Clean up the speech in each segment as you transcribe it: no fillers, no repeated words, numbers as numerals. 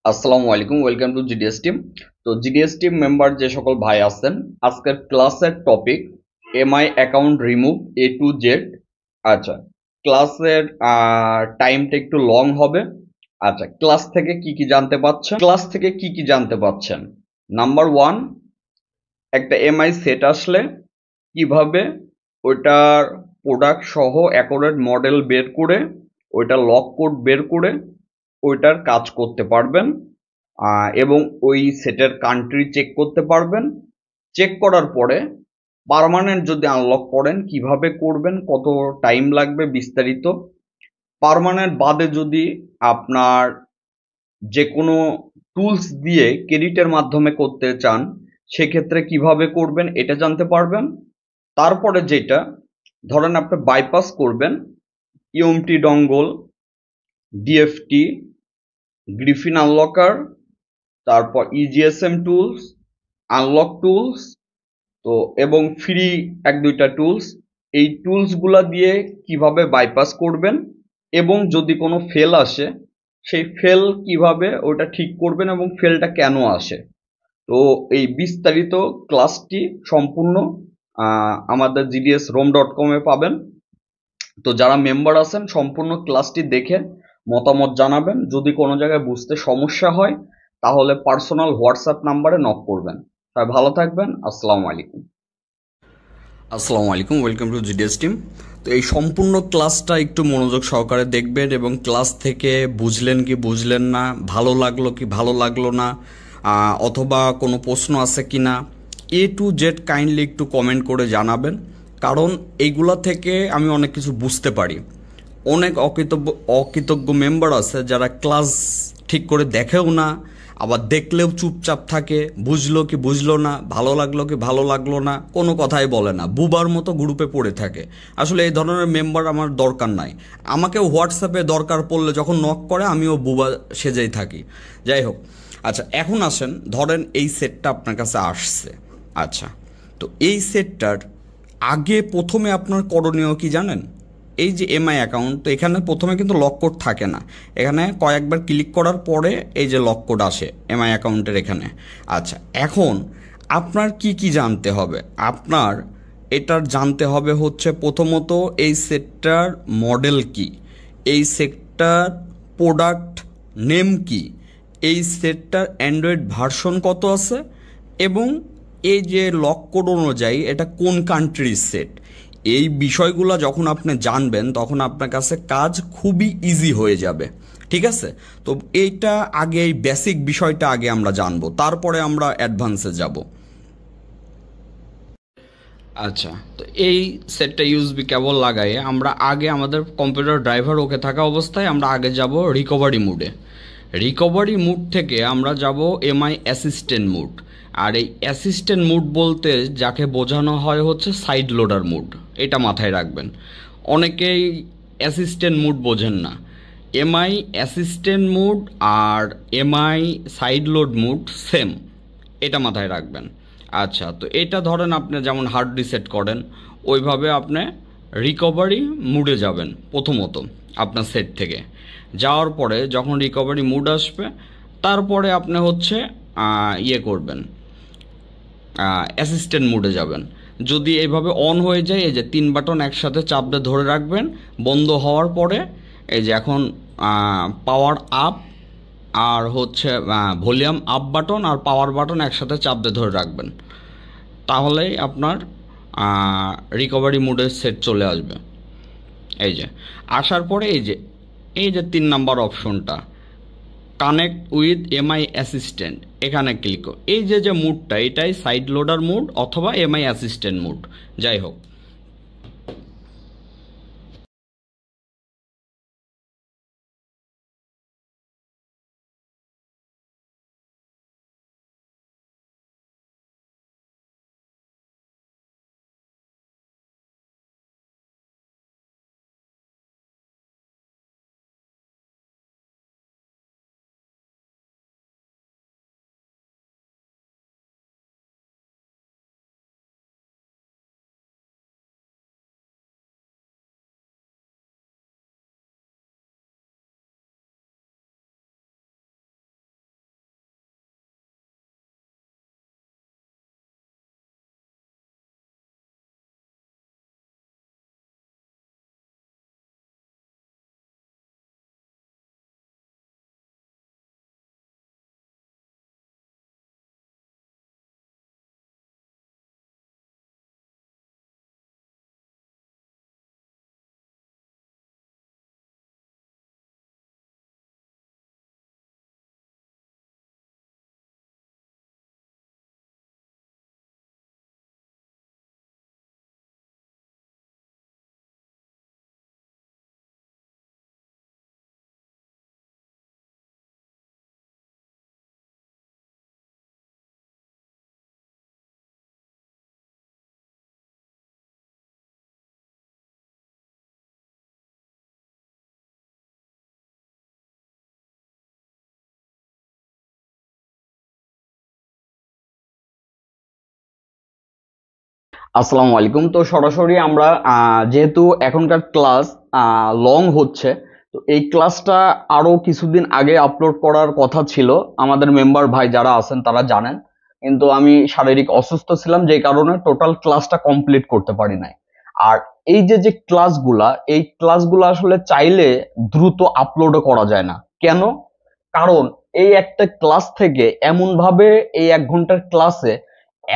আসসালামু আলাইকুম, welcome to GDS team. তো জিডিএস টিম মেম্বার যে সকল ভাই আছেন, আজকের ক্লাসের topic MI account remove A to Z। আচ্ছা, ক্লাসের টাইমটা একটু লং হবে। আচ্ছা, ক্লাস থেকে কি কি জানতে পাচ্ছেন? নাম্বার ওয়ান, একটা এমআই সেট আসলে কিভাবে ওইটার প্রোডাক্ট সহ অ্যাকোরেট মডেল বের করে ওইটার লক কোড বের করে ওইটার কাজ করতে পারবেন, এবং ওই সেটের কান্ট্রি চেক করতে পারবেন। চেক করার পরে পার্মানেন্ট যদি আনলক করেন কিভাবে করবেন, কত টাইম লাগবে, বিস্তারিত। পার্মানেন্ট বাদে যদি আপনার যে কোনো টুলস দিয়ে ক্রেডিটের মাধ্যমে করতে চান, সেক্ষেত্রে কিভাবে করবেন এটা জানতে পারবেন। তারপরে যেটা, ধরেন আপনি বাইপাস করবেন, UMT dongle, DFT, Griffin unlocker, তারপর ইজিএসএম টুলস, আনলক টুলস, তো এবং ফ্রি এক দুইটা টুলস, এই টুলসগুলা দিয়ে কিভাবে বাইপাস করবেন এবং যদি কোনো ফেল আসে সেই ফেল কিভাবে ওটা ঠিক করবেন এবং ফেলটা কেন আসে। তো এই বিস্তারিত ক্লাসটি সম্পূর্ণ আমাদের gdsrom.com এ পাবেন। তো যারা মেম্বার আছেন সম্পূর্ণ ক্লাসটি দেখে মতামত জানাবেন। যদি কোনো জায়গায় বুঝতে সমস্যা হয় তাহলে পার্সোনাল হোয়াটসঅ্যাপ নাম্বারে নক করবেন। তাই ভালো থাকবেন। আসসালামু আলাইকুম, ওয়েলকাম টু জিডিএস টিম। তো এই সম্পূর্ণ ক্লাসটা একটু মনোযোগ সহকারে দেখবেন এবং ক্লাস থেকে বুঝলেন কি বুঝলেন না, ভালো লাগলো কি ভালো লাগলো না, অথবা কোনো প্রশ্ন আছে কি না, A to Z কাইন্ডলি একটু কমেন্ট করে জানাবেন। কারণ এইগুলা থেকে আমি অনেক কিছু বুঝতে পারি। অনেক অকৃতজ্ঞ মেম্বার আছে যারা ক্লাস ঠিক করে দেখেও না, আবার দেখলেও চুপচাপ থাকে, বুঝলো কি বুঝলো না, ভালো লাগলো কি ভালো লাগলো না, কোনো কথাই বলে না, বুবার মতো গ্রুপে পড়ে থাকে। আসলে এই ধরনের মেম্বার আমার দরকার নাই। আমাকেও হোয়াটসঅ্যাপে দরকার পড়লে যখন নক করে আমিও বুবা সেজেই থাকি। যাই হোক, আচ্ছা এখন আসেন, ধরেন এই সেটটা আপনার কাছে আসছে। আচ্ছা, তো এই সেটটার আগে প্রথমে আপনার করণীয় কি জানেন? এই যে এমআই অ্যাকাউন্ট, তো এখানে প্রথমে কিন্তু লক কোড থাকে না। এখানে কয়েকবার ক্লিক করার পরে এই যে লক কোড আসে এমআই অ্যাকাউন্টের এখানে। আচ্ছা, এখন আপনার কি কি জানতে হবে? আপনার এটার জানতে হবে হচ্ছে প্রথমত এই সেটটার মডেল কি, এই সেটটার প্রোডাক্ট নেম কি, এই সেটটার অ্যান্ড্রয়েড ভার্সন কত আছে, এবং এই যে লক কোড অনুযায়ী এটা কোন কান্ট্রির সেট। এই বিষয়গুলো যখন আপনি জানবেন তখন আপনার কাছে কাজ খুবই ইজি হয়ে যাবে। ঠিক আছে? তো এইটা আগে, এই বেসিক বিষয়টা আগে আমরা জানবো, তারপরে আমরা অ্যাডভান্সে যাব। আচ্ছা, তো এই সেটটা ইউএসবি কেবল লাগাই আমরা আগে আমাদের কম্পিউটার ড্রাইভার ওকে থাকা অবস্থায় আমরা আগে যাব রিকভারি মুডে। রিকভারি মুড থেকে আমরা যাব এমআই অ্যাসিস্ট্যান্ট মুড। আর এই অ্যাসিস্ট্যান্ট মুড বলতে যাকে বোঝানো হয় হচ্ছে সাইড লোডার মুড। এটা মাথায় রাখবেন। অনেকেই অ্যাসিস্ট্যান্ট মুড বোঝেন না। এমআই অ্যাসিস্ট্যান্ট মুড আর MI side load mode same, এটা মাথায় রাখবেন। আচ্ছা, তো এটা ধরেন আপনি যেমন হার্ড রিসেট করেন ওইভাবে আপনি রিকভারি মুডে যাবেন প্রথমত আপনার সেট থেকে। যাওয়ার পরে যখন রিকভারি মুড আসবে তারপরে আপনি হচ্ছে ইয়ে করবেন, অ্যাসিস্ট্যান্ট মুডে যাবেন। যদি এইভাবে অন হয়ে যায়, এই যে তিন বাটন একসাথে চাপ দিয়ে ধরে রাখবেন, বন্ধ হওয়ার পরে এই যে এখন পাওয়ার আপ আর হচ্ছে ভলিউম আপ বাটন আর পাওয়ার বাটন একসাথে চাপ দিয়ে ধরে রাখবেন, তাহলেই আপনার রিকভারি মোডের সেট চলে আসবে। এই যে আসার পরে এই যে 3 নাম্বার অপশনটা, কানেক্ট উইথ এমআই অ্যাসিস্ট্যান্ট, এখানে ক্লিক করো। এই যে মুডটা এটাই সাইড লোডার মুড অথবা এমআই অ্যাসিস্ট্যান্ট মুড, যাই হোক। আসসালামু আলাইকুম। তো সরাসরি আমরা যেহেতু এখনকার ক্লাস লং হচ্ছে, তো এই ক্লাসটা আরো কিছুদিন আগে আপলোড করার কথা ছিল। আমাদের মেম্বার ভাই যারা আছেন তারা জানেন, কিন্তু আমি শারীরিক অসুস্থ ছিলাম, যেই কারণে টোটাল ক্লাসটা কমপ্লিট করতে পারি নাই। আর এই যে যে ক্লাসগুলা, এই ক্লাসগুলো আসলে চাইলে দ্রুত আপলোডও করা যায় না। কেন? কারণ এই একটা ক্লাস থেকে এমন ভাবে, এই 1 ঘন্টার ক্লাসে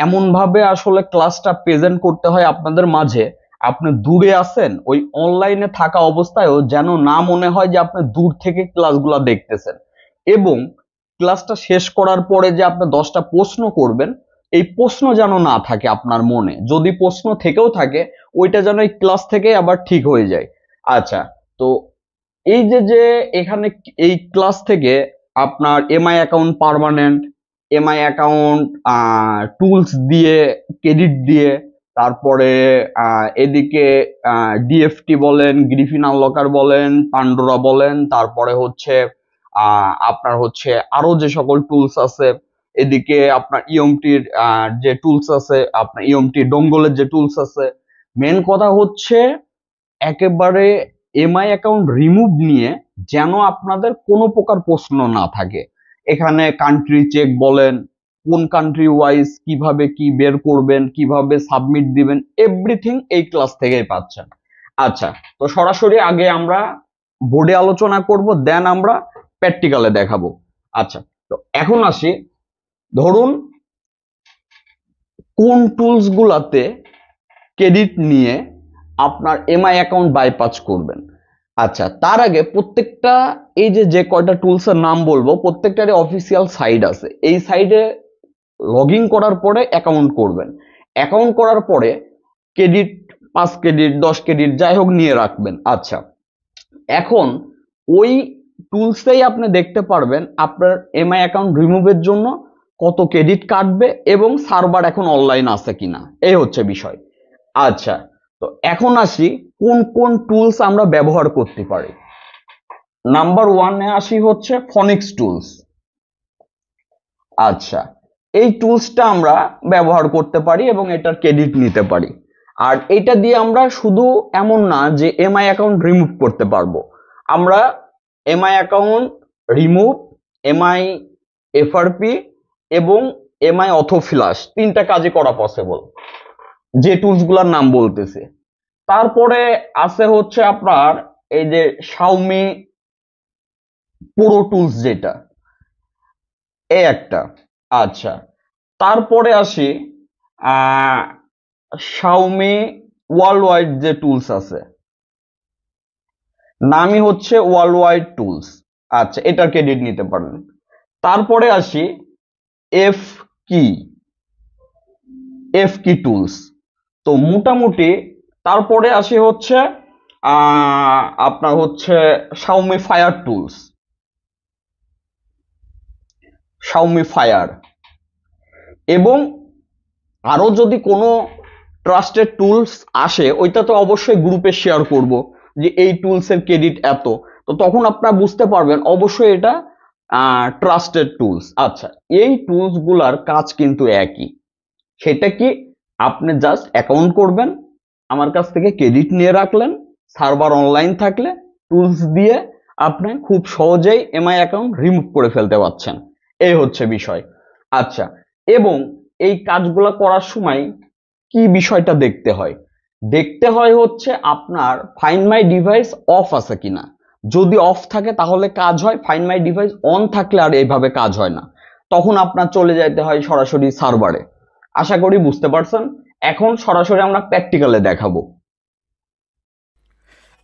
এমন ভাবে আসলে ক্লাসটা প্রেজেন্ট করতে হয় আপনাদের মাঝে, আপনি দূরে আছেন ওই অনলাইনে থাকা অবস্থায়ও যেন না মনে হয় যে আপনি দূর থেকে ক্লাসগুলো দেখতেছেন। এবং ক্লাসটা শেষ করার পরে যে আপনি 10টা প্রশ্ন করবেন, এই প্রশ্ন যেন না থাকে আপনার মনে। যদি প্রশ্ন থেকেও থাকে, ওইটা যেন এই ক্লাস থেকে আবার ঠিক হয়ে যায়। আচ্ছা, তো এই যে যে এখানে এই ক্লাস থেকে আপনার MI account permanent, MI account tools দিয়ে, ক্রেডিট দিয়ে, তারপরে এদিকে ডিএফটি বলেন, গ্রিফিন আনলকার বলেন, পান্ডোরা বলেন, তারপরে হচ্ছে আপনার হচ্ছে আরো যে সকল টুলস আছে, এদিকে আপনার ইএমটির যে টুলস আছে, আপনার ইএমটি ডঙ্গলের যে টুলস আছে। মেন কথা হচ্ছে একেবারে এমআই অ্যাকাউন্ট রিমুভ নিয়ে যেন আপনাদের কোনো প্রকার প্রশ্ন না থাকে। এখানে কান্ট্রি চেক বলেন, কোন কান্ট্রি ওয়াইজ কিভাবে কি বের করবেন, কিভাবে সাবমিট দিবেন, এভরিথিং এই ক্লাস থেকেই পাচ্ছেন। আচ্ছা, তো সরাসরি আগে আমরা বোর্ডে আলোচনা করব, দেন আমরা প্র্যাকটিক্যালে দেখাবো। আচ্ছা, তো এখন আসি, ধরুন কোন টুলস গুলাতে ক্রেডিট নিয়ে আপনার এমআই অ্যাকাউন্ট বাইপাস করবেন। আচ্ছা, তার আগে প্রত্যেকটা এই যে যে কয়টা টুলস এর নাম বলবো, প্রত্যেকটারই অফিসিয়াল সাইট আছে। এই সাইডে লগ ইন করার পরে অ্যাকাউন্ট করবেন। অ্যাকাউন্ট করার পরে ক্রেডিট, 5 ক্রেডিট, 10 ক্রেডিট যাই হোক নিয়ে রাখবেন। আচ্ছা, এখন ওই টুলসেই আপনি দেখতে পারবেন আপনার এমআই অ্যাকাউন্ট রিমুভের জন্য কত ক্রেডিট কাটবে এবং সার্ভার এখন অনলাইন আছে কিনা, এই হচ্ছে বিষয়। আচ্ছা, তো এখন আসি কোন কোন টুলস আমরা ব্যবহার করতে পারি। নাম্বার ওয়ানে আসি হচ্ছে ফনিক্স টুলস। আচ্ছা, এই টুলসটা আমরা ব্যবহার করতে পারি এবং এটার ক্রেডিট নিতে পারি। আর এটা দিয়ে আমরা শুধু এমন না যে এমআই অ্যাকাউন্ট রিমুভ করতে পারবো, আমরা MI account remove, MI FRP এবং এমআই অথো ফ্লাশ 3টা কাজে করা পসিবল, যে টুলসগুলোর নাম বলতেছে। তারপরে আছে হচ্ছে আপনার এই যে শাওমি প্রো টুলস, যেটা এই একটা। আচ্ছা, তারপরে আসি শাওমি ওয়ার্ল্ড ওয়াইড যে টুলস আছে, নামই হচ্ছে ওয়ার্ল্ড ওয়াইড টুলস। আচ্ছা, এটার ক্রেডিট নিতে পারেন। তারপরে আসি এফ কি, এফ কি টুলস। তো মোটামুটি তারপরে আসি হচ্ছে আপনার হচ্ছে Xiaomi fire tools, Xiaomi fire. এবং আরো যদি কোনো ট্রাস্টেড টুলস আসে, ওইটা তো অবশ্যই গ্রুপে শেয়ার করব যে এই টুলস এর ক্রেডিট এত। তো তখন আপনারা বুঝতে পারবেন অবশ্যই এটা ট্রাস্টেড টুলস। আচ্ছা, এই টুলস গুলার কাজ কিন্তু একই। সেটা কি? আপনি জাস্ট অ্যাকাউন্ট করবেন, আমার কাছ থেকে ক্রেডিট নিয়ে রাখলেন, সার্ভার অনলাইন থাকলে টুলস দিয়ে আপনি খুব সহজেই এমআই অ্যাকাউন্ট রিমুভ করে ফেলতে পারছেন। এই হচ্ছে বিষয়। আচ্ছা, এবং এই কাজগুলো করার সময় কি বিষয়টা দেখতে হয়? দেখতে হয় হচ্ছে আপনার ফাইন্ড মাই ডিভাইস অফ আছে কিনা। যদি অফ থাকে তাহলে কাজ হয়, ফাইন্ড মাই ডিভাইস অন থাকলে আর এইভাবে কাজ হয় না। তখন আপনার চলে যেতে হয় সরাসরি সার্ভারে। আশা করি বুঝতে পারছেন। এখন সরাসরি আমরা প্র্যাকটিক্যালে দেখাবো।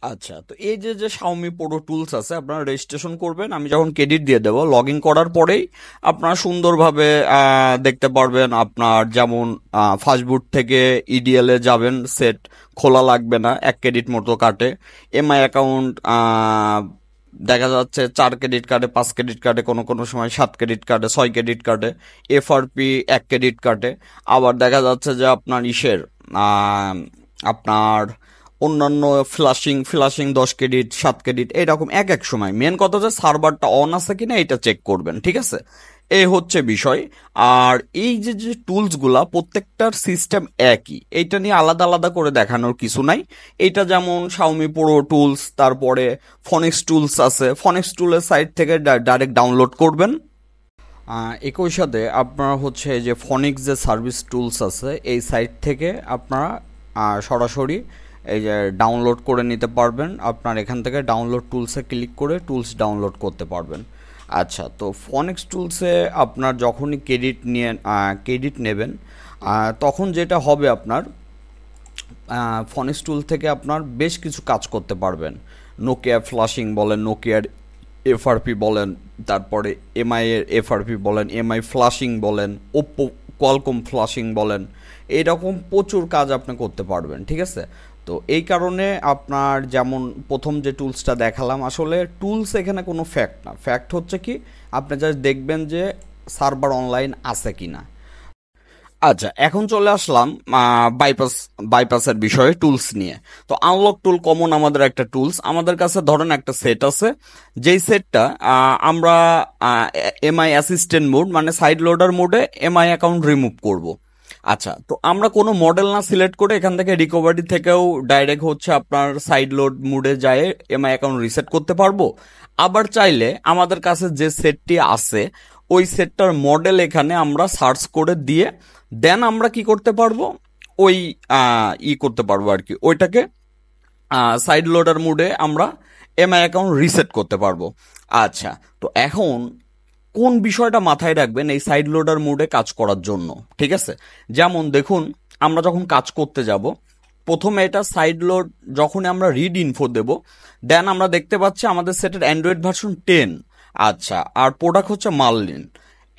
আচ্ছা, তো এই যে যে Xiaomi Pro টুলস আছে, আপনারা রেজিস্ট্রেশন করবেন। আমি যখন ক্রেডিট দিয়ে দেবো, লগ ইন করার পরেই আপনারা সুন্দরভাবে দেখতে পারবেন। আপনার যেমন ফাস্টবুট থেকে ইডিএল এ যাবেন, সেট খোলা লাগবে না, 1 ক্রেডিট মতো কাটে। এমআই অ্যাকাউন্ট দেখা যাচ্ছে 4 ক্রেডিট কাটে, 5 ক্রেডিট কাটে, কোনো কোনো সময় 7 ক্রেডিট কাটে, 6 ক্রেডিট কাটে। এফআরপি 1 ক্রেডিট কাটে। আবার দেখা যাচ্ছে যে আপনার আপনার অন্যান্য ফ্লাশিং 10 ক্রেডিট 7 ক্রেডিট এইরকম এক এক সময়। মেন কথা যে সার্ভারটা অন আছে কিনা এটা চেক করবেন, ঠিক আছে? এই হচ্ছে বিষয়। আর এই যে যে টুলসগুলা প্রত্যেকটার সিস্টেম একই, এইটা নিয়ে আলাদা আলাদা করে দেখানোর কিছু নাই। এটা যেমন শাওমি প্রো টুলস, তারপরে ফনিক্স টুলস আছে, ফনিক্স টুলের সাইট থেকে ডাইরেক্ট ডাউনলোড করবেন। একই সাথে আপনারা হচ্ছে যে ফনিক্স যে সার্ভিস টুলস আছে এই সাইট থেকে আপনারা সরাসরি এই যে ডাউনলোড করে নিতে পারবেন। আপনার এখান থেকে ডাউনলোড টুলসে ক্লিক করে টুলস ডাউনলোড করতে পারবেন। আচ্ছা, তো ফনিক্স টুলসে আপনার যখনই ক্রেডিট নেবেন তখন যেটা হবে আপনার ফনিক্স টুল থেকে আপনার বেশ কিছু কাজ করতে পারবেন। নোকিয়া ফ্লাশিং বলেন, নোকিয়ার এফআরপি বলেন, তারপরে এমআই এর এফআরপি বলেন, এমআই ফ্লাশিং বলেন, ওপ্পো কোয়ালকম ফ্লাশিং বলেন, এইরকম প্রচুর কাজ আপনি করতে পারবেন, ঠিক আছে? তো এই কারণে আপনার যেমন প্রথম যে টুলসটা দেখালাম, আসলে টুলস এখানে কোনো ফ্যাক্ট না, ফ্যাক্ট হচ্ছে কি আপনি জাস্ট দেখবেন যে সার্ভার অনলাইন আছে কিনা। আচ্ছা, এখন চলে আসলাম বাইপাসের বিষয়ে টুলস নিয়ে। তো আনলক টুল কমন আমাদের একটা টুলস। আমাদের কাছে ধরেন একটা সেট আছে, যেই সেটটা আমরা এমআই অ্যাসিস্ট্যান্ট মোড মানে সাইড লোডার মোডে এমআই অ্যাকাউন্ট রিমুভ করব। আচ্ছা, তো আমরা কোনো মডেল না সিলেক্ট করে এখান থেকে রিকভারি থেকেও ডাইরেক্ট হচ্ছে আপনার সাইড লোড মোডে যায় এমআই অ্যাকাউন্ট রিসেট করতে পারবো। আবার চাইলে আমাদের কাছে যে সেটটি আছে ওই সেটটার মডেল এখানে আমরা সার্চ করে দিয়ে দেন আমরা কি করতে পারবো, ওই করতে পারবো আর কি, ওইটাকে সাইড লোডার মোডে আমরা এমআই অ্যাকাউন্ট রিসেট করতে পারবো। আচ্ছা, তো এখন কোন বিষয়টা মাথায় রাখবেন এই সাইড লোডার মোডে কাজ করার জন্য, ঠিক আছে? যেমন দেখুন, আমরা যখন কাজ করতে যাব প্রথমে এটা সাইড লোড যখন আমরা রিড ইনফো দেব, দেন আমরা দেখতে পাচ্ছি আমাদের সেটের অ্যান্ড্রয়েড ভার্সন 10। আচ্ছা, আর প্রোডাক্ট হচ্ছে মার্লিন।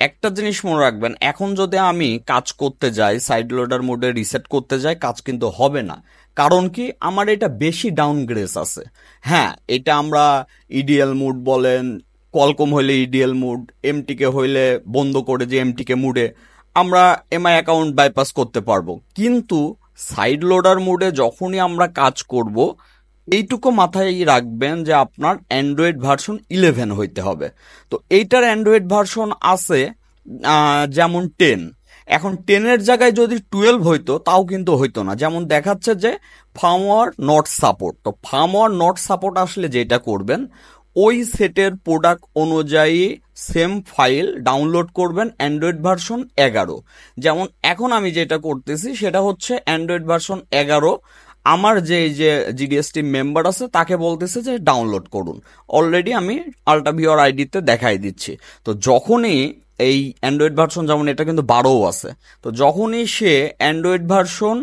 একটা জিনিস মনে রাখবেন, এখন যদি আমি কাজ করতে যাই সাইড লোডার মোডে রিসেট করতে যাই, কাজ কিন্তু হবে না। কারণ কি, আমার এটা বেশি ডাউনগ্রেড আছে। হ্যাঁ, এটা আমরা ইডিএল মুড বলেন, কোয়ালকম হইলে ইডিএল মুড, এমটিকে হইলে বন্ধ করে যে এমটিকে মুডে আমরা এমআই অ্যাকাউন্ট বাইপাস করতে পারবো। কিন্তু সাইড লোডার মোডে যখনই আমরা কাজ করব, এইটুকু মাথায় রাখবেন যে আপনার অ্যান্ড্রয়েড ভার্সন 11 হইতে হবে। তো এইটার অ্যান্ড্রয়েড ভার্সন আছে যেমন 10। এখন 10-এর জায়গায় যদি 12 হইতো তাও কিন্তু হইতো না। যেমন দেখাচ্ছে যে ফার্মওয়্যার নট সাপোর্ট। তো ফার্মওয়্যার নট সাপোর্ট আসলে যেটা করবেন, ওই সেটের প্রোডাক্ট অনুযায়ী সেম ফাইল ডাউনলোড করবেন অ্যান্ড্রয়েড ভার্সন 11। যেমন এখন আমি যেটা করতেছি সেটা হচ্ছে অ্যান্ড্রয়েড ভার্সন 11। আমার যে জিডিএসটি মেম্বার আছে তাকে বলতেছে যে ডাউনলোড করুন। অলরেডি আমি আল্টাভিওর আইডিতে দেখাই দিচ্ছি। তো যখনই এই অ্যান্ড্রয়েড ভার্সন, যেমন এটা কিন্তু 12 আছে, তো যখনই সে অ্যান্ড্রয়েড ভার্সন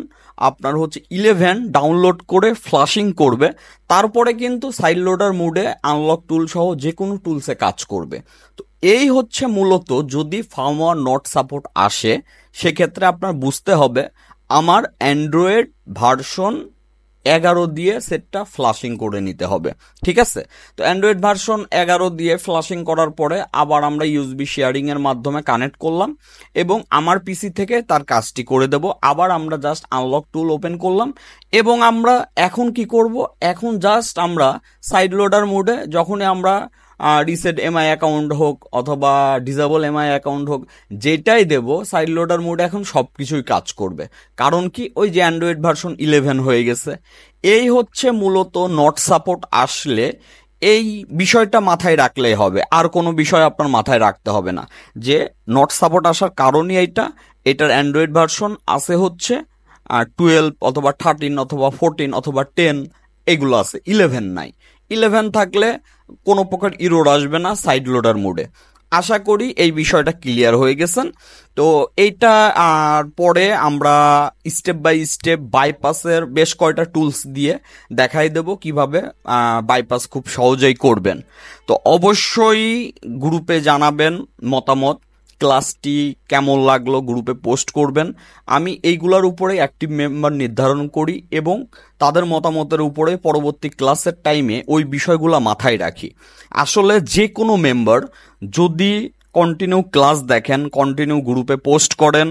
আপনার হচ্ছে 11 ডাউনলোড করে ফ্লাশিং করবে, তারপরে কিন্তু সাইড লোডার মোডে আনলক টুল সহ যে কোনো টুলসে কাজ করবে। তো এই হচ্ছে মূলত যদি ফার্মওয়্যার নট সাপোর্ট আসে, সেক্ষেত্রে আপনার বুঝতে হবে আমার অ্যান্ড্রয়েড ভার্সন 11 দিয়ে সেটটা ফ্লাশিং করে নিতে হবে, ঠিক আছে? তো অ্যান্ড্রয়েড ভার্সন 11 দিয়ে ফ্লাশিং করার পরে আবার আমরা ইউএসবি শেয়ারিং এর মাধ্যমে কানেক্ট করলাম এবং আমার পিসি থেকে তার কাজটি করে দেব। আবার আমরা জাস্ট আনলক টুল ওপেন করলাম এবং আমরা এখন কি করব, এখন জাস্ট আমরা সাইড লোডার মোডে যখনই আমরা রিসেট এমআই অ্যাকাউন্ট হোক অথবা ডিসেবল এমআই অ্যাকাউন্ট হোক, যেটাই দেব সাইড লোডার মোডে এখন সব কিছুই কাজ করবে। কারণ কি, ওই যে অ্যান্ড্রয়েড ভার্সন 11 হয়ে গেছে। এই হচ্ছে মূলত নট সাপোর্ট আসলে এই বিষয়টা মাথায় রাখলেই হবে, আর কোনো বিষয় আপনার মাথায় রাখতে হবে না। যে নট সাপোর্ট আসার কারণই এটার অ্যান্ড্রয়েড ভার্সন আছে হচ্ছে 12 অথবা 13 অথবা 14 অথবা 10, এগুলো আছে, 11 নাই। 11 থাকলে কোনো প্রকার ইরোর আসবে না সাইড লোডার মোডে। আশা করি এই বিষয়টা ক্লিয়ার হয়ে গেছেন। তো এইটা আর পরে আমরা স্টেপ বাই স্টেপ বাইপাসের বেশ কয়টা টুলস দিয়ে দেখাই দেব কিভাবে বাইপাস খুব সহজেই করবেন। তো অবশ্যই গ্রুপে জানাবেন মতামত, ক্লাসটি কেমন লাগলো গ্রুপে পোস্ট করবেন। আমি এইগুলোর উপরে অ্যাক্টিভ মেম্বার নির্ধারণ করি এবং তাদের মতামতের উপরে পরবর্তী ক্লাসের টাইমে ওই বিষয়গুলো মাথায় রাখি। আসলে যে কোনো মেম্বার যদি কন্টিনিউ ক্লাস দেখেন, কন্টিনিউ গ্রুপে পোস্ট করেন,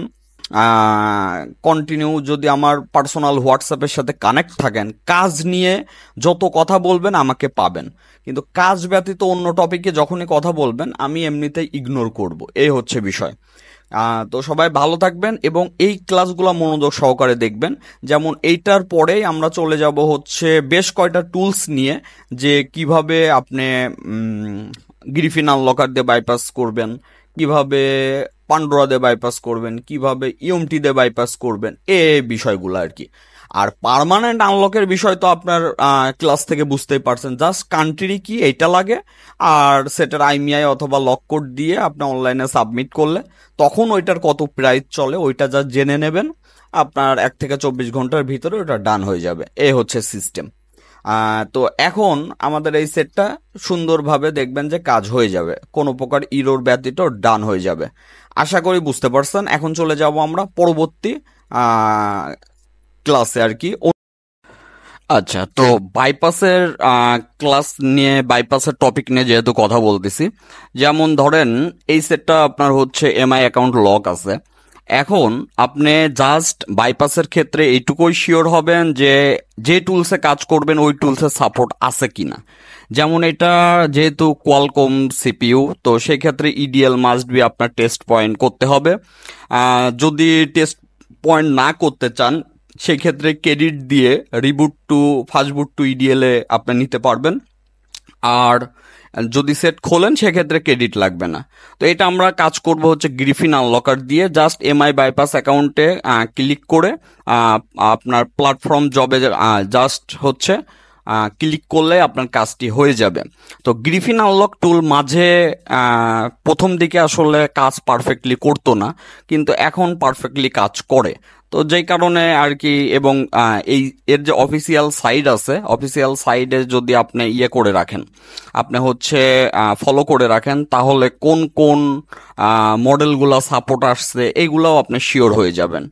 কন্টিনিউ যদি আমার পার্সোনাল হোয়াটসঅ্যাপের সাথে কানেক্ট থাকেন, কাজ নিয়ে যত কথা বলবেন আমাকে পাবেন, কিন্তু কাজ ব্যতীত অন্য টপিকে যখনই কথা বলবেন আমি এমনিতেই ইগনোর করব, এই হচ্ছে বিষয়। তো সবাই ভালো থাকবেন এবং এই ক্লাসগুলো মনোযোগ সহকারে দেখবেন। যেমন এইটার পরেই আমরা চলে যাব হচ্ছে বেশ কয়টা টুলস নিয়ে, যে কিভাবে আপনি গ্রিফিন আনলকার দিয়ে বাইপাস করবেন, কিভাবে পান্ডোরা দিয়ে বাইপাস করবেন, কিভাবে ইএমটি দিয়ে বাইপাস করবেন, এই বিষয়গুলো আর কি। আর পার্মানেন্ট আনলকের বিষয় তো আপনার ক্লাস থেকে বুঝতেই পারছেন, জাস্ট কান্ট্রি কি এইটা লাগে, আর সেটার আইমিআই অথবা লক কোড দিয়ে আপনি অনলাইনে সাবমিট করলে তখন ওইটার কত প্রাইস চলে ওইটা যা জেনে নেবেন, আপনার 1 থেকে 24 ঘন্টার ভিতরে ওটা ডান হয়ে যাবে, এই হচ্ছে সিস্টেম। তো এখন আমাদের এই সেটটা সুন্দরভাবে দেখবেন যে কাজ হয়ে যাবে, কোনো প্রকার ইরোর ব্যতীত ডান হয়ে যাবে। আশা করি বুঝতে পারছেন। এখন চলে যাব আমরা পরবর্তী ক্লাসে আর কি। আচ্ছা, তো বাইপাসের ক্লাস নিয়ে, বাইপাসের টপিক নিয়ে যেহেতু কথা বলতেছি, যেমন ধরেন এই সেটটা আপনার হচ্ছে এমআই অ্যাকাউন্ট লক আছে। এখন আপনি জাস্ট বাইপাসের ক্ষেত্রে এইটুকুই শিওর হবেন যে যে টুলসে কাজ করবেন ওই টুলসের সাপোর্ট আছে কিনা। যেমন এটা যেহেতু কোয়ালকম সিপিইউ, তো সেই ক্ষেত্রে ইডিএল মাস্ট বি আপনার টেস্ট পয়েন্ট করতে হবে। যদি টেস্ট পয়েন্ট না করতে চান সেই ক্ষেত্রে ক্রেডিট দিয়ে reboot to fastboot to EDL এ আপনি নিতে পারবেন। আর যদি সেট খোলেন সেক্ষেত্রে ক্রেডিট লাগবে না। তো এটা আমরা কাজ করব হচ্ছে গ্রিফিন আনলকার দিয়ে। জাস্ট এমআই বাইপাস অ্যাকাউন্টে ক্লিক করে আপনার প্ল্যাটফর্ম জবে জাস্ট হচ্ছে ক্লিক করলে আপনার কাজটি হয়ে যাবে। তো গ্রিফিন আনলক টুল মাঝে প্রথম দিকে আসলে কাজ পারফেক্টলি করতো না, কিন্তু এখন পারফেক্টলি কাজ করে। তো যেই কারণে আর কি, এবং এই এর যে অফিসিয়াল সাইট আছে, অফিসিয়াল সাইডে যদি আপনি ইয়ে করে রাখেন, আপনি হচ্ছে ফলো করে রাখেন, তাহলে কোন কোন মডেলগুলো সাপোর্ট আসছে এইগুলোও আপনি শিওর হয়ে যাবেন।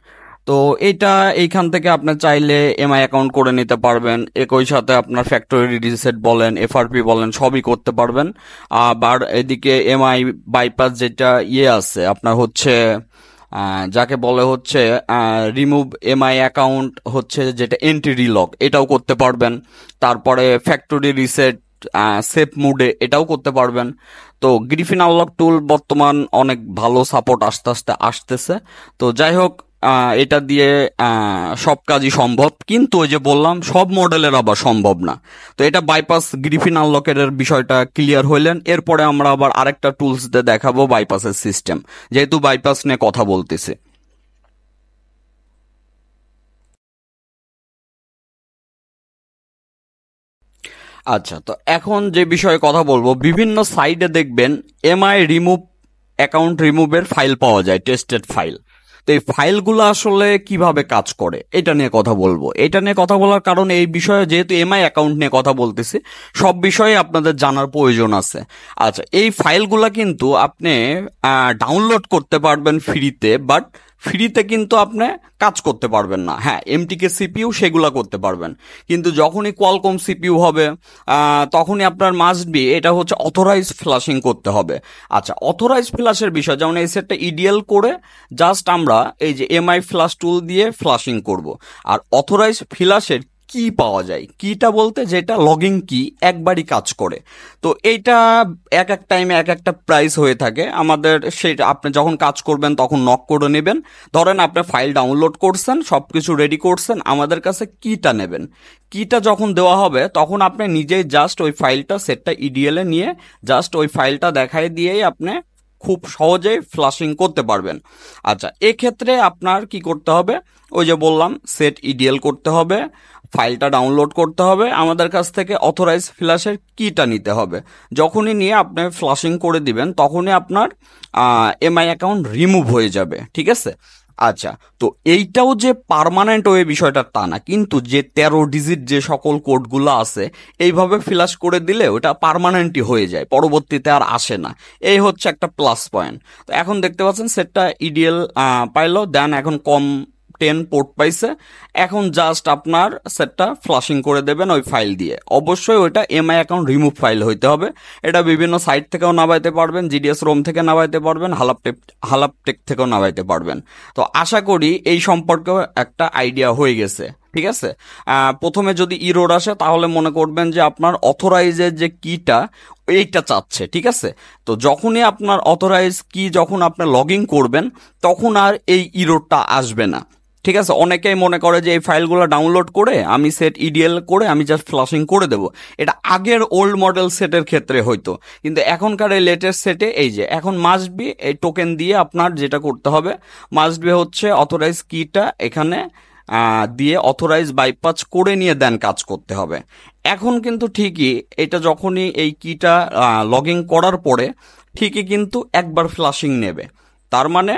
তো এইটা এইখান থেকে আপনি চাইলে এমআই অ্যাকাউন্ট করে নিতে পারবেন, একই সাথে আপনার ফ্যাক্টরি রিসেট বলেন, এফআরপি বলেন, সবই করতে পারবেন। আবার এদিকে এমআই বাইপাস যেটা ইয়ে আছে আপনার হচ্ছে যাকে বলে হচ্ছে রিমুভ এমআই অ্যাকাউন্ট, হচ্ছে যেটা এন্ট্রি লক, এটাও করতে পারবেন। তারপরে ফ্যাক্টরি রিসেট সেফ মুডে এটাও করতে পারবেন। তো গ্রিফিন আনলক টুল বর্তমান অনেক ভালো সাপোর্ট আস্তে আস্তে আসতেছে। তো যাই হোক, এটা দিয়ে সব কাজই সম্ভব, কিন্তু ওই যে বললাম সব মডেলের আবার সম্ভব না। তো এটা বাইপাস গ্রিফিন আনলকের বিষয়টা ক্লিয়ার হইলেন। এরপরে আমরা আবার আরেকটা টুলস দিয়ে দেখাবো বাইপাসের সিস্টেম, যেহেতু বাইপাস নিয়ে কথা বলতেছি। আচ্ছা, তো এখন যে বিষয়ে কথা বলবো, বিভিন্ন সাইডে দেখবেন এমআই রিমুভ অ্যাকাউন্ট রিমুভের ফাইল পাওয়া যায়, টেস্টেড ফাইল। তো এই ফাইলগুলো আসলে কিভাবে কাজ করে এটা নিয়ে কথা বলবো। এটা নিয়ে কথা বলার কারণে এই বিষয়ে, যেহেতু এমআই অ্যাকাউন্ট নিয়ে কথা বলতেছি, সব বিষয়ে আপনাদের জানার প্রয়োজন আছে। আচ্ছা, এই ফাইলগুলা কিন্তু আপনি ডাউনলোড করতে পারবেন ফ্রিতে, বাট ফ্রিতে কিন্তু আপনি কাজ করতে পারবেন না। হ্যাঁ, এমটিকে সিপিইউ সেগুলা করতে পারবেন, কিন্তু যখনই কোয়ালকম সিপিইউ হবে তখনই আপনার মাস্ট বি এটা হচ্ছে অথরাইজ ফ্লাশিং করতে হবে। আচ্ছা, অথরাইজ ফ্লাশের বিষয়, যেমন এই সেটটা ইডিএল করে জাস্ট আমরা এই যে এমআই ফ্লাশ টুল দিয়ে ফ্লাশিং করব। আর অথরাইজ ফ্লাশের কি পাওয়া যায়, কিটা বলতে যেটা লগিং কি একবারই কাজ করে। তো এইটা এক এক টাইমে এক একটা প্রাইস হয়ে থাকে আমাদের। সেটা আপনি যখন কাজ করবেন তখন নক করে নেবেন। ধরেন আপনি ফাইল ডাউনলোড করছেন, সবকিছু রেডি করছেন, আমাদের কাছে কিটা নেবেন। কিটা যখন দেওয়া হবে তখন আপনি নিজেই জাস্ট ওই ফাইলটা, সেটটা ইডিএল এ নিয়ে জাস্ট ওই ফাইলটা দেখাই দিয়েই আপনি খুব সহজেই ফ্লাশিং করতে পারবেন। আচ্ছা, এক্ষেত্রে আপনার কি করতে হবে, ওই যে বললাম সেট ইডিএল করতে হবে, ফাইলটা ডাউনলোড করতে হবে, আমাদের কাছ থেকে অথরাইজ ফ্ল্যাশের কিটা নিতে হবে। যখনই নিয়ে আপনি ফ্লাশিং করে দিবেন তখনই আপনার এমআই অ্যাকাউন্ট রিমুভ হয়ে যাবে, ঠিক আছে। আচ্ছা, তো এইটাও যে পার্মানেন্ট ওই বিষয়টা তা না, কিন্তু যে 13 ডিজিট যে সকল কোডগুলো আছে এইভাবে ফ্ল্যাশ করে দিলে ওটা পার্মানেন্টই হয়ে যায়, পরবর্তীতে আর আসে না। এই হচ্ছে একটা প্লাস পয়েন্ট। তো এখন দেখতে পাচ্ছেন সেটটা ইডিএল পাইলো, দেন এখন কম 10 পোর্ট পাইছে। এখন জাস্ট আপনার সেটটা ফ্লাশিং করে দেবেন ওই ফাইল দিয়ে। অবশ্যই ওইটা এমআই অ্যাকাউন্ট রিমুভ ফাইল হইতে হবে। এটা বিভিন্ন সাইট থেকেও নামাইতে পারবেন, জিডিএস রোম থেকে নামাইতে পারবেন, হালাপটেক থেকেও নামাইতে পারবেন। তো আশা করি এই সম্পর্কে একটা আইডিয়া হয়ে গেছে। ঠিক আছে, প্রথমে যদি ইরোর আসে তাহলে মনে করবেন যে আপনার অথরাইজের যে কিটা এইটা চাচ্ছে। ঠিক আছে, তো যখনই আপনার অথরাইজ কি যখন আপনি লগ ইন করবেন তখন আর এই ইরোরটা আসবে না। ঠিক আছে, অনেকেই মনে করে যে এই ফাইলগুলো ডাউনলোড করে আমি সেট ইডিএল করে আমি জাস্ট ফ্লাশিং করে দেব। এটা আগের ওল্ড মডেল সেটের ক্ষেত্রে হয়তো, কিন্তু এখনকার এই লেটেস্ট সেটে এই যে এখন মাস্ট বি এই টোকেন দিয়ে আপনার যেটা করতে হবে, মাস্ট বি হচ্ছে অথরাইজ কিটা এখানে দিয়ে অথরাইজ বাইপাস করে নিয়ে দেন কাজ করতে হবে। এখন কিন্তু ঠিকই এটা যখনই এই কিটা লগ ইন করার পরে ঠিকই কিন্তু একবার ফ্লাশিং নেবে। তার মানে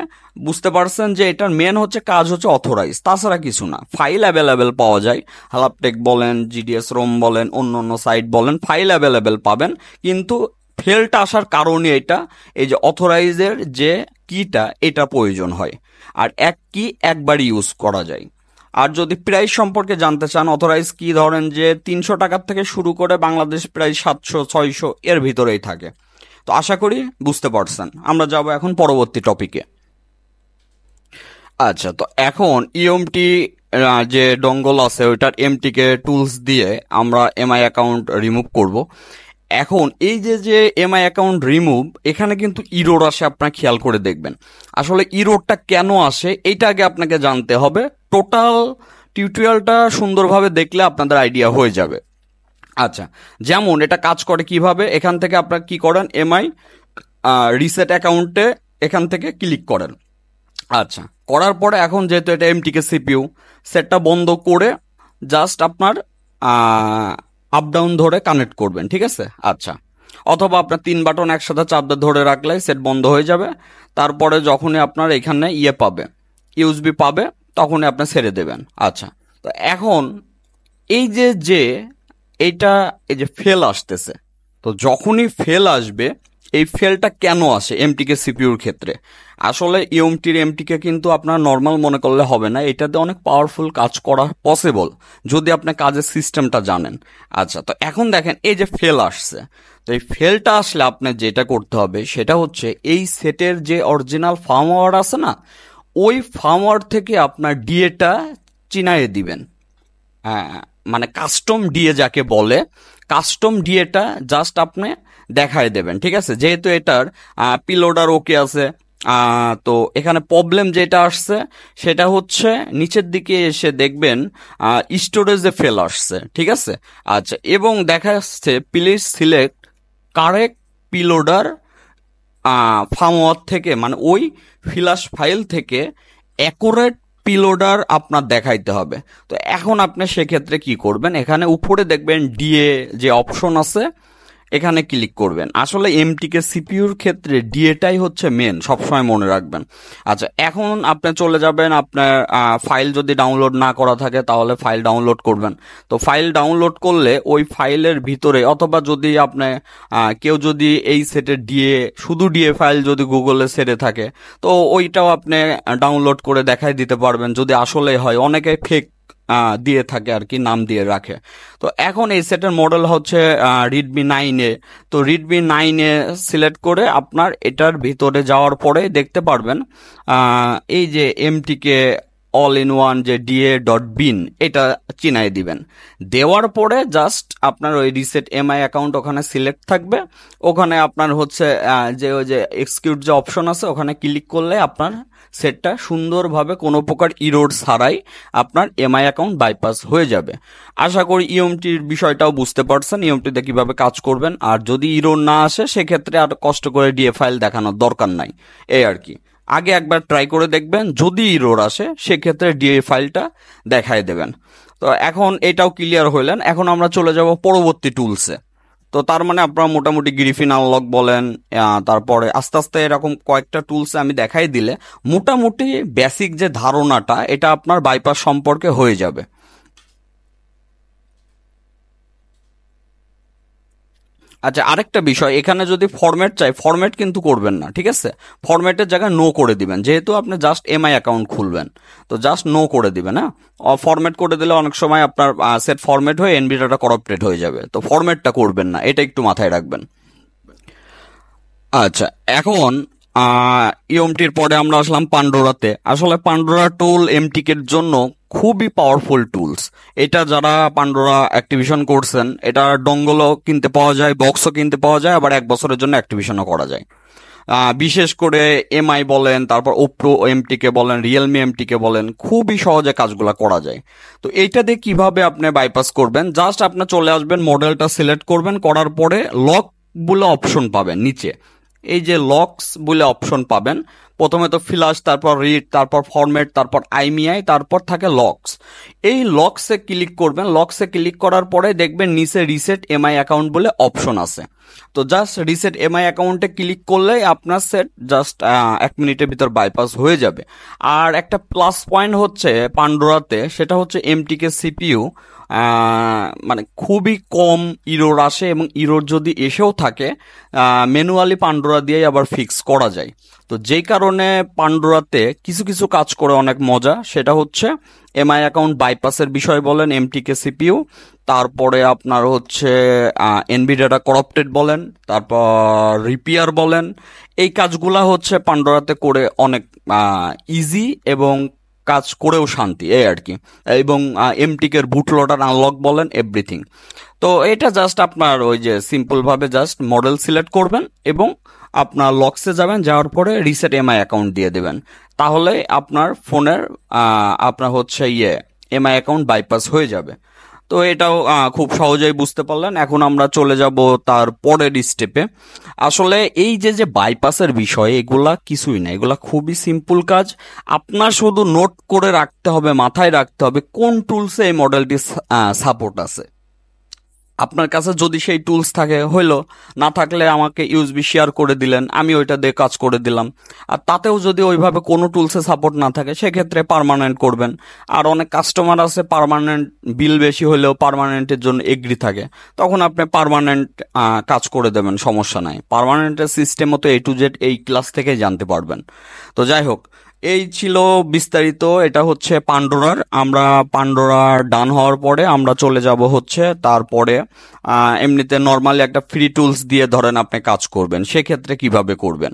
বুঝতে পারছেন যে এটার মেন হচ্ছে কাজ হচ্ছে অথরাইজ, তাছাড়া কিছু না। ফাইল অ্যাভেলেবেল পাওয়া যায়, হালাপটেক বলেন, জিডিএস রোম বলেন, অন্য অন্য সাইট বলেন, ফাইল অ্যাভেলেবেল পাবেন। কিন্তু ফেলটা আসার কারণে এটা এই যে অথরাইজের যে কিটা এটা প্রয়োজন হয়, আর এক কি একবার ইউজ করা যায়। আর যদি প্রাইস সম্পর্কে জানতে চান, অথরাইজ কি ধরেন যে 300 টাকার থেকে শুরু করে বাংলাদেশ প্রায় 700-600 এর ভিতরেই থাকে। তো আশা করি বুঝতে পারছেন। আমরা যাব এখন পরবর্তী টপিকে। আচ্ছা, তো এখন ইএমটি যে ডঙ্গল আছে ওইটার এমটিকে টুলস দিয়ে আমরা এমআই অ্যাকাউন্ট রিমুভ করব। এখন এই যে যে এমআই অ্যাকাউন্ট রিমুভ, এখানে কিন্তু ইরোর আসে, আপনারা খেয়াল করে দেখবেন। আসলে ইরোরটা কেন আসে এইটা আগে আপনাকে জানতে হবে। টোটাল টিউটোরিয়ালটা সুন্দরভাবে দেখলে আপনাদের আইডিয়া হয়ে যাবে। আচ্ছা, যেমন এটা কাজ করে কিভাবে, এখান থেকে আপনারা কি করেন, এমআই রিসেট অ্যাকাউন্টে এখান থেকে ক্লিক করেন। আচ্ছা, করার পরে এখন যেহেতু এটা এমটিকে সিপিইউ, সেটটা বন্ধ করে জাস্ট আপনার আপ ডাউন ধরে কানেক্ট করবেন। ঠিক আছে, আচ্ছা, অথবা আপনার 3 বাটন একসাথে চাপ ধরে রাখলে সেট বন্ধ হয়ে যাবে। তারপরে যখনই আপনার এখানে পাবে, ইউএসবি পাবে, তখনই আপনি ছেড়ে দেবেন। আচ্ছা, তো এখন এই যে যে এইটা এই যে ফেল আসতেছে, তো যখনই ফেল আসবে, এই ফেলটা কেন আসে এমটিকে সিপিইউর ক্ষেত্রে? আসলে এমটিকে কিন্তু আপনার নর্মাল মনে করলে হবে না, এটাতে অনেক পাওয়ারফুল কাজ করা পসিবল যদি আপনি কাজের সিস্টেমটা জানেন। আচ্ছা, তো এখন দেখেন এই যে ফেল আসছে, তো এই ফেলটা আসলে আপনার যেটা করতে হবে সেটা হচ্ছে এই সেটের যে অরিজিনাল ফার্মওয়্যার আছে না, ওই ফার্মওয়্যার থেকে আপনার ডিএটা চিনাইয়ে দিবেন। হ্যাঁ, মানে কাস্টম ডিএ যাকে বলে, কাস্টম ডিএটা জাস্ট আপনি দেখায় দেবেন। ঠিক আছে, যেহেতু এটার পিলোডার ওকে আছে, তো এখানে প্রবলেম যেটা আসছে সেটা হচ্ছে নিচের দিকে এসে দেখবেন স্টোরেজে ফেল আসছে। ঠিক আছে, আচ্ছা, এবং দেখা যাচ্ছে প্লিজ সিলেক্ট কারেক্ট পিলোডার ফার্মওয়্যার থেকে, মানে ওই ফ্ল্যাশ ফাইল থেকে অ্যাকুরেট পিলোডার আপনার দেখাইতে হবে। তো এখন আপনি সেক্ষেত্রে কি করবেন, এখানে উপরে দেখবেন ডিএ যে অপশন আছে, এখানে ক্লিক করবেন। আসলে এমটিকে সিপিইউর ক্ষেত্রে ডিএটাই হচ্ছে মেন, সবসময় মনে রাখবেন। আচ্ছা, এখন আপনি চলে যাবেন, আপনার ফাইল যদি ডাউনলোড না করা থাকে তাহলে ফাইল ডাউনলোড করবেন। তো ফাইল ডাউনলোড করলে ওই ফাইলের ভিতরে, অথবা যদি আপনি কেউ যদি এই সেটের শুধু ডিএ ফাইল যদি গুগলে সেটে থাকে, তো ওইটাও আপনি ডাউনলোড করে দেখাই দিতে পারবেন যদি আসলে হয়। অনেকে ফেক দিয়ে থাকে আর কি, নাম দিয়ে রাখে। তো এখন এই সেটের মডেল হচ্ছে রিডমি 9A। তো রিডমি 9A সিলেক্ট করে আপনার এটার ভিতরে যাওয়ার পরে দেখতে পারবেন এই যে এমটিকে অল ইন ওয়ান যে DA.bin এটা চিনাই দিবেন। দেওয়ার পরে জাস্ট আপনার ওই রিসেট এমআই অ্যাকাউন্ট ওখানে সিলেক্ট থাকবে। ওখানে আপনার হচ্ছে যে ওই যে এক্সিকিউট যে অপশন আছে ওখানে ক্লিক করলে আপনার সেটটা সুন্দরভাবে কোনো প্রকার ইরোড ছাড়াই আপনার এমআই অ্যাকাউন্ট বাইপাস হয়ে যাবে। আশা করি ইএমটির বিষয়টাও বুঝতে পারছেন, ইএমটিতে কিভাবে কাজ করবেন। আর যদি ইরোড না আসে সেক্ষেত্রে আর কষ্ট করে ডিএ ফাইল দেখানোর দরকার নাই, এই আর কি। আগে একবার ট্রাই করে দেখবেন, যদি ইরোর আসে সেক্ষেত্রে ডিএ ফাইলটা দেখায় দেবেন। তো এখন এটাও ক্লিয়ার হইলেন, এখন আমরা চলে যাব পরবর্তী টুলসে। তো তার মানে আপনারা মোটামুটি গ্রিফিন আনলক বলেন, তারপরে আস্তে আস্তে এরকম কয়েকটা টুলসে আমি দেখাই দিলে মোটামুটি বেসিক যে ধারণাটা এটা আপনার বাইপাস সম্পর্কে হয়ে যাবে। আচ্ছা, আরেকটা বিষয়, এখানে যদি ফরম্যাট চাই, ফরম্যাট কিন্তু করবেন না, ঠিক আছে? ফরম্যাটের জায়গায় নো করে দিবেন, যেহেতু আপনি জাস্ট এমআই অ্যাকাউন্ট খুলবেন, তো জাস্ট নো করে দিবেন। হ্যাঁ, ফরম্যাট করে দিলে অনেক সময় আপনার সেট ফরম্যাট হয়ে এনবি ডাটা করাপ্টেড হয়ে যাবে, তো ফরম্যাটটা করবেন না, এটা একটু মাথায় রাখবেন। আচ্ছা, এখন ইএমটির পরে আমরা আসলাম পান্ডোরাতে। আসলে পান্ডোরা টুল এমটিকের জন্য খুবই পাওয়ারফুল টুলস। এটা যারা পান্ডোরা অ্যাক্টিভেশন করছেন, এটা ডঙ্গলও কিনতে পাওয়া যায়, বক্সও কিনতে পাওয়া যায়, আবার 1 বছরের জন্য অ্যাক্টিভেশনও করা যায়। বিশেষ করে এমআই বলেন, তারপর ওপ্রো এমটিকে বলেন, রিয়েলমি এমটিকে বলেন, খুবই সহজে কাজগুলো করা যায়। তো এইটা দিয়ে কিভাবে আপনি বাইপাস করবেন, জাস্ট আপনি চলে আসবেন, মডেলটা সিলেক্ট করবেন, করার পরে লক বলে অপশন পাবেন নিচে। এই যে লকস বলে অপশন পাবেন, প্রথমে তো ফ্ল্যাশ, তারপর রিড, তারপর ফরম্যাট, তারপর আইমিআই, তারপর থাকে লকস। এই লকসে ক্লিক করবেন। লকসে ক্লিক করার পরে দেখবেন নিচে রিসেট এমআই অ্যাকাউন্ট বলে অপশন আছে। তো জাস্ট রিসেট এমআই অ্যাকাউন্টে ক্লিক করলেই আপনার সেট জাস্ট 1 মিনিটের ভিতর বাইপাস হয়ে যাবে। আর একটা প্লাস পয়েন্ট হচ্ছে পান্ডোরাতে, সেটা হচ্ছে এমটিকে সিপিইউ মানে খুবই কম ইরোর আসে, এবং ইরোর যদি এসেও থাকে ম্যানুয়ালি পান্ডোরা দিয়েই আবার ফিক্স করা যায়। তো যেই কারণে পান্ডোরাতে কিছু কিছু কাজ করে অনেক মজা। সেটা হচ্ছে এমআই অ্যাকাউন্ট বাইপাসের বিষয় বলেন, এমটিকে সিপিইউ, তারপরে আপনার হচ্ছে এনবি ডাটা করাপ্টেড বলেন, তারপর রিপেয়ার বলেন, এই কাজগুলা হচ্ছে পান্ডোরাতে করে অনেক ইজি, এবং কাজ করেও শান্তি, এই আর কি। এবং এমটিকের বুট লোডার আনলক বলেন, এভরিথিং। তো এটা জাস্ট আপনার ওই যে সিম্পল ভাবে জাস্ট মডেল সিলেক্ট করবেন এবং আপনার লক্সে যাবেন, যাওয়ার পরে রিসেট এমআই অ্যাকাউন্ট দিয়ে দেবেন, তাহলে আপনার ফোনের আপনার হচ্ছে এমআই অ্যাকাউন্ট বাইপাস হয়ে যাবে। তো এটাও খুব সহজেই বুঝতে পারলেন। এখন আমরা চলে যাব তার পরের স্টেপে। আসলে এই যে যে বাইপাসের বিষয়, এগুলা কিছুই না, এগুলা খুবই সিম্পল কাজ। আপনার শুধু নোট করে রাখতে হবে, মাথায় রাখতে হবে কোন টুলসে এই মডেলটি সাপোর্ট আছে। আপনার কাছে যদি সেই টুলস থাকে হইলো, না থাকলে আমাকে ইউএসবি শেয়ার করে দিলেন, আমি ওইটা দিয়ে কাজ করে দিলাম। আর তাতেও যদি ওইভাবে কোনো টুলসে সাপোর্ট না থাকে, সেক্ষেত্রে পার্মানেন্ট করবেন। আর অনেক কাস্টমার আছে পার্মানেন্ট বিল বেশি হলেও পার্মানেন্টের জন্য এগ্রি থাকে, তখন আপনি পার্মানেন্ট কাজ করে দেবেন, সমস্যা নাই। পার্মানেন্টের সিস্টেমও তো A to Z এই ক্লাস থেকেই জানতে পারবেন। তো যাই হোক, এই ছিল বিস্তারিত। এটা হচ্ছে পান্ডোরার। আমরা পান্ডোরার ডান হওয়ার পরে আমরা চলে যাব হচ্ছে তারপরে এমনিতে নর্মালি একটা ফ্রি টুলস দিয়ে ধরেন আপনি কাজ করবেন, সেক্ষেত্রে কিভাবে করবেন।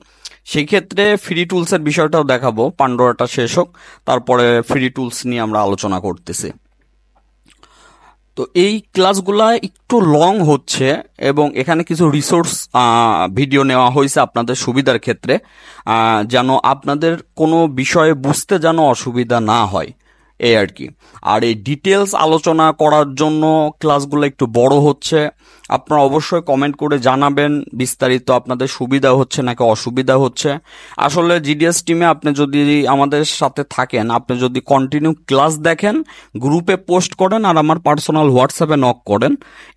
সেই ক্ষেত্রে ফ্রি টুলসের বিষয়টাও দেখাবো, পান্ডোরাটা শেষ হোক, তারপরে ফ্রি টুলস নিয়ে আমরা আলোচনা করতেছি। তো এই ক্লাসগুলা একটু লং হচ্ছে, এবং এখানে কিছু রিসোর্স ভিডিও নেওয়া হয়েছে আপনাদের সুবিধার ক্ষেত্রে, যেন আপনাদের কোনো বিষয়ে বুঝতে যেন অসুবিধা না হয়, এই আর কি। আর এই ডিটেলস আলোচনা করার জন্য ক্লাসগুলো একটু বড় হচ্ছে। আপনারা অবশ্যই কমেন্ট করে জানাবেন বিস্তারিত আপনাদের সুবিধা হচ্ছে নাকি অসুবিধা হচ্ছে। আসলে জিডিএস টিমে আপনি যদি আমাদের সাথে থাকেন, আপনি যদি কন্টিনিউ ক্লাস দেখেন, গ্রুপে পোস্ট করেন, আর আমার পার্সোনাল হোয়াটসঅ্যাপে নক করেন,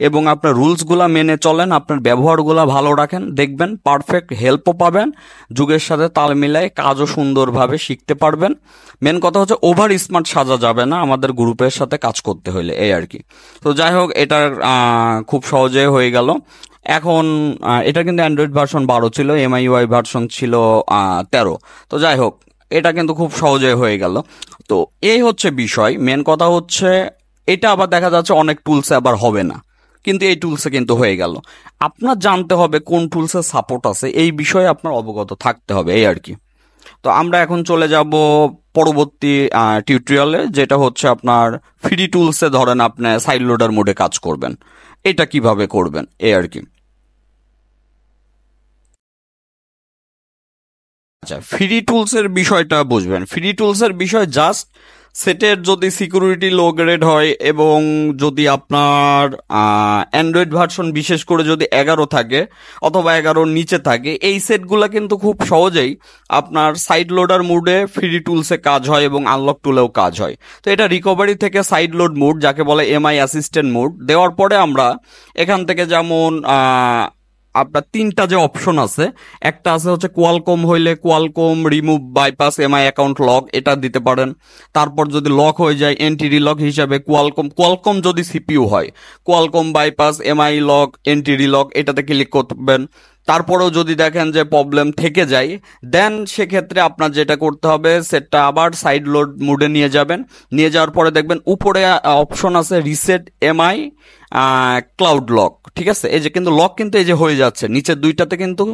এবং আপনার রুলসগুলা মেনে চলেন, আপনার ব্যবহারগুলা ভালো রাখেন, দেখবেন পারফেক্ট হেল্পও পাবেন, যুগের সাথে তাল মিলায় কাজও সুন্দরভাবে শিখতে পারবেন। মেন কথা হচ্ছে ওভার স্মার্ট সাজা যাবে না আমাদের গ্রুপের সাথে কাজ করতে হলে, এই আর কি। তো যাই হোক, এটার খুব সহজে হয়ে গেল। এখন এটা কিন্তু অ্যান্ড্রয়েড ভার্সন 12 ছিল, এমআইইউআই ভার্সন ছিল 13। তো যাই হোক, এটা কিন্তু খুব সহজে হয়ে গেল। তো এই হচ্ছে বিষয়। মেন কথা হচ্ছে এটা আবার দেখা যাচ্ছে অনেক টুলসে আবার হবে না, কিন্তু এই টুলসে কিন্তু হয়ে গেল। আপনার জানতে হবে কোন টুলসে সাপোর্ট আছে, এই বিষয়ে আপনার অবগত থাকতে হবে, এই আর কি। তো আমরা এখন চলে যাব পরবর্তী টিউটোরিয়ালে, যেটা হচ্ছে আপনার ফ্রি টুলসে ধরেন আপনি সাইড লোডার মোডে কাজ করবেন, এটা কিভাবে করবেন, এই আর কি। আচ্ছা, ফ্রি টুলসের বিষয়টা বুঝবেন। ফ্রি টুলসের বিষয় জাস্ট সেটের যদি সিকিউরিটি লো গ্রেড হয়, এবং যদি আপনার অ্যান্ড্রয়েড ভার্সন বিশেষ করে যদি 11 থাকে অথবা 11-র নিচে থাকে, এই সেটগুলো কিন্তু খুব সহজেই আপনার সাইড লোডার মুডে ফ্রি টুলসে কাজ হয়, এবং আনলক টুলেও কাজ হয়। তো এটা রিকভারি থেকে সাইড লোড মুড, যাকে বলে এমআই অ্যাসিস্ট্যান্ট মুড, দেওয়ার পরে আমরা এখান থেকে যেমন আপনার তিনটা যে অপশন আছে, একটা আছে হচ্ছে কোয়ালকম হইলে Qualcomm remove bypass MI account lock, এটা দিতে পারেন। তারপর যদি লক হয়ে যায় এন্টিটি লক হিসাবে কোয়ালকম যদি সিপিইউ হয় Qualcomm bypass MI lock entity lock এটাতে ক্লিক করবেন। তারপরেও যদি দেখেন যে প্রবলেম থেকে যায়, দেন সেক্ষেত্রে আপনার যেটা করতে হবে সেটটা আবার সাইড লোড মোডে নিয়ে যাবেন। নিয়ে যাওয়ার পরে দেখবেন উপরে অপশন আছে রিসেট এমআই ক্লাউড লক, ঠিক আছে? এই যে কিন্তু লক কিন্তু এই যে হয়ে যাচ্ছে, নিচের দুইটাতে কিন্তু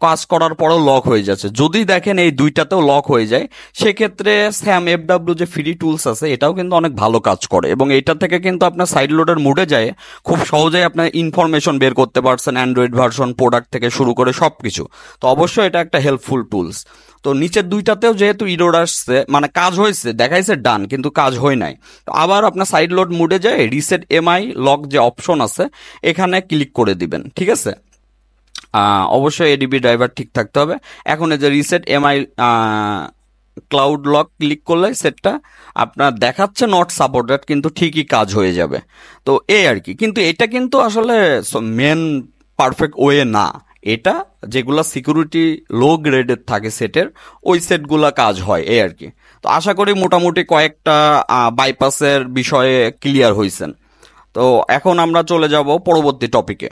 কাজ করার পরেও লক হয়ে যাচ্ছে। যদি দেখেন এই দুইটাতেও লক হয়ে যায়, সেক্ষেত্রে স্যাম এফডাব্লিউ যে ফ্রি টুলস আছে এটাও কিন্তু অনেক ভালো কাজ করে, এবং এটা থেকে কিন্তু আপনার সাইড লোডের মুডে যায় খুব সহজেই আপনার ইনফরমেশন বের করতে পারছেন, অ্যান্ড্রয়েড ভার্সন প্রোডাক্ট থেকে শুরু করে সব কিছু। তো অবশ্যই এটা একটা হেল্পফুল টুলস। তো নিচের দুইটাতেও যেহেতু ইরোর আসছে, মানে কাজ হয়েছে দেখাইছে ডান কিন্তু কাজ হয় নাই, তো আবার আপনার সাইড লোড মুডে যায় রিসেট এমআই লক যে অপশন আছে এখানে ক্লিক করে দিবেন, ঠিক আছে? অবশ্যই এডিবি ড্রাইভার ঠিক থাকতে হবে। এখন এই যে reset MI cloud lock click করলে সেটটা আপনার দেখাচ্ছে নট সাপোর্টেড, কিন্তু ঠিকই কাজ হয়ে যাবে। তো এই আর কি, কিন্তু এটা কিন্তু আসলে মেন পারফেক্ট ওয়ে না। এটা যেগুলা সিকিউরিটি লো গ্রেডের থাকে সেটের, ওই সেটগুলা কাজ হয় এই আর কি। তো আশা করি মোটামুটি কয়েকটা বাইপাসের বিষয়ে ক্লিয়ার হয়েছেন। তো এখন আমরা চলে যাব পরবর্তী টপিকে।